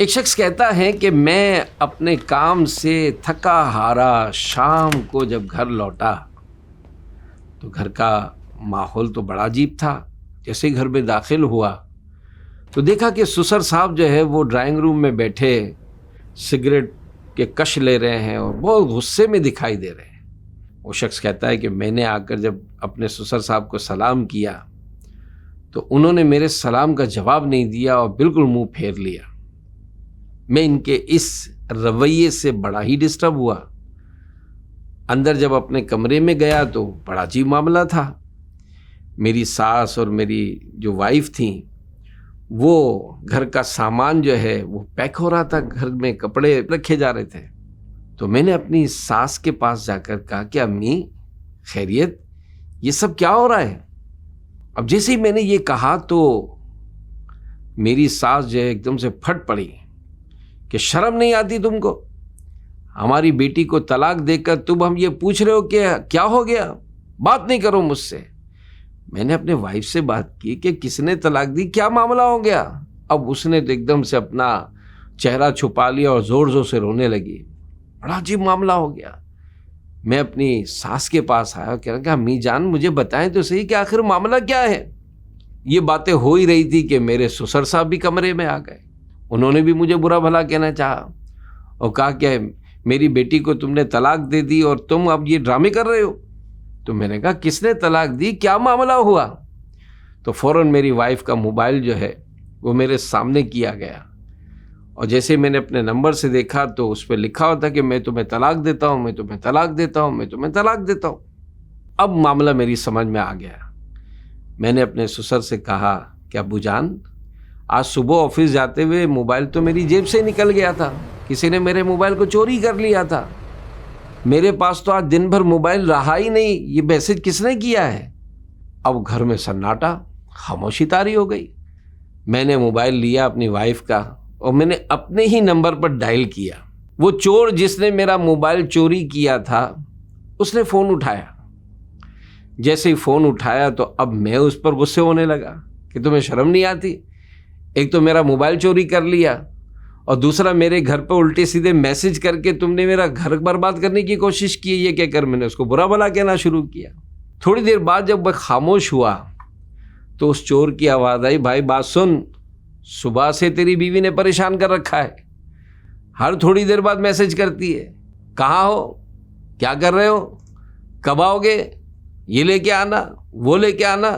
एक शख्स कहता है कि मैं अपने काम से थका हारा शाम को जब घर लौटा तो घर का माहौल तो बड़ा अजीब था। जैसे ही घर में दाखिल हुआ तो देखा कि ससुर साहब जो है वो ड्राइंग रूम में बैठे सिगरेट के कश ले रहे हैं और बहुत गुस्से में दिखाई दे रहे हैं। वो शख्स कहता है कि मैंने आकर जब अपने ससुर साहब को सलाम किया तो उन्होंने मेरे सलाम का जवाब नहीं दिया और बिल्कुल मुंह फेर लिया। मैं इनके इस रवैये से बड़ा ही डिस्टर्ब हुआ। अंदर जब अपने कमरे में गया तो बड़ा अजीब मामला था। मेरी सास और मेरी जो वाइफ थी वो घर का सामान जो है वो पैक हो रहा था, घर में कपड़े रखे जा रहे थे। तो मैंने अपनी सास के पास जाकर कहा कि अम्मी खैरियत, ये सब क्या हो रहा है? अब जैसे ही मैंने ये कहा तो मेरी सास जो है एकदम से फट पड़ी कि शर्म नहीं आती तुमको? हमारी बेटी को तलाक देकर तुम हम ये पूछ रहे हो कि क्या हो गया? बात नहीं करो मुझसे। मैंने अपने वाइफ से बात की कि किसने तलाक दी, क्या मामला हो गया? अब उसने तो एकदम से अपना चेहरा छुपा लिया और जोर जोर से रोने लगी। बड़ा अजीब मामला हो गया। मैं अपनी सास के पास आया, कह रहा अम्मी जान मुझे बताएं तो सही कि आखिर मामला क्या है। ये बातें हो ही रही थी कि मेरे ससुर साहब भी कमरे में आ गए। उन्होंने भी मुझे बुरा भला कहना चाहा और कहा कि मेरी बेटी को तुमने तलाक दे दी और तुम अब ये ड्रामे कर रहे हो। तो मैंने कहा किसने तलाक दी, क्या मामला हुआ? तो फ़ौरन मेरी वाइफ का मोबाइल जो है वो मेरे सामने किया गया और जैसे मैंने अपने नंबर से देखा तो उस पर लिखा होता कि मैं तुम्हें तलाक देता हूँ, मैं तुम्हें तलाक देता हूँ, मैं तुम्हें तलाक देता हूँ। अब मामला मेरी समझ में आ गया। मैंने अपने ससुर से कहा कि अब्बू जान, आज सुबह ऑफिस जाते हुए मोबाइल तो मेरी जेब से निकल गया था, किसी ने मेरे मोबाइल को चोरी कर लिया था। मेरे पास तो आज दिन भर मोबाइल रहा ही नहीं, ये मैसेज किसने किया है? अब घर में सन्नाटा, खामोशी तारी हो गई। मैंने मोबाइल लिया अपनी वाइफ का और मैंने अपने ही नंबर पर डायल किया। वो चोर जिसने मेरा मोबाइल चोरी किया था उसने फ़ोन उठाया। जैसे ही फ़ोन उठाया तो अब मैं उस पर गुस्से होने लगा कि तुम्हें शर्म नहीं आती? एक तो मेरा मोबाइल चोरी कर लिया और दूसरा मेरे घर पर उल्टे सीधे मैसेज करके तुमने मेरा घर बर्बाद करने की कोशिश की। ये कहकर मैंने उसको बुरा भला कहना शुरू किया। थोड़ी देर बाद जब वह खामोश हुआ तो उस चोर की आवाज़ आई, भाई बात सुन, सुबह से तेरी बीवी ने परेशान कर रखा है, हर थोड़ी देर बाद मैसेज करती है, कहाँ हो, क्या कर रहे हो, कब आओगे, ये लेके आना, वो लेके आना,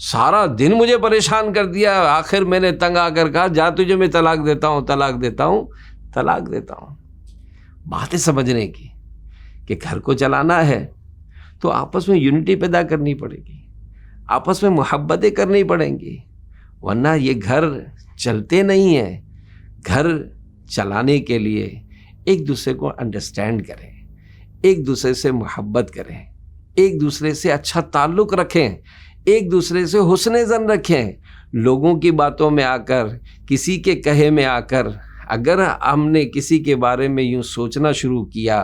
सारा दिन मुझे परेशान कर दिया। आखिर मैंने तंग आकर कहा जा तुझे मैं तलाक देता हूँ, तलाक देता हूँ, तलाक देता हूँ। बातें समझने की कि घर को चलाना है तो आपस में यूनिटी पैदा करनी पड़ेगी, आपस में मोहब्बतें करनी पड़ेंगी, वरना ये घर चलते नहीं हैं। घर चलाने के लिए एक दूसरे को अंडरस्टैंड करें, एक दूसरे से मोहब्बत करें, एक दूसरे से अच्छा ताल्लुक़ रखें, एक दूसरे से हुस्न ज़न रखें। लोगों की बातों में आकर, किसी के कहे में आकर अगर हमने किसी के बारे में यूँ सोचना शुरू किया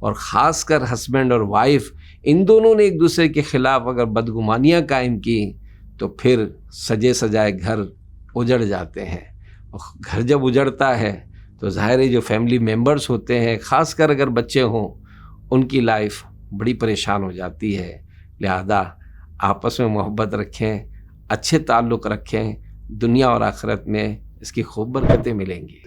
और ख़ासकर हस्बैंड और वाइफ इन दोनों ने एक दूसरे के ख़िलाफ़ अगर बदगुमानियाँ कायम की तो फिर सजे सजाए घर उजड़ जाते हैं। और घर जब उजड़ता है तो ज़ाहिर है जो फैमिली मेम्बर्स होते हैं, ख़ासकर अगर बच्चे हों, उनकी लाइफ बड़ी परेशान हो जाती है। लिहाजा आपस में मोहब्बत रखें, अच्छे ताल्लुक़ रखें, दुनिया और आखिरत में इसकी खूब बरकतें मिलेंगी।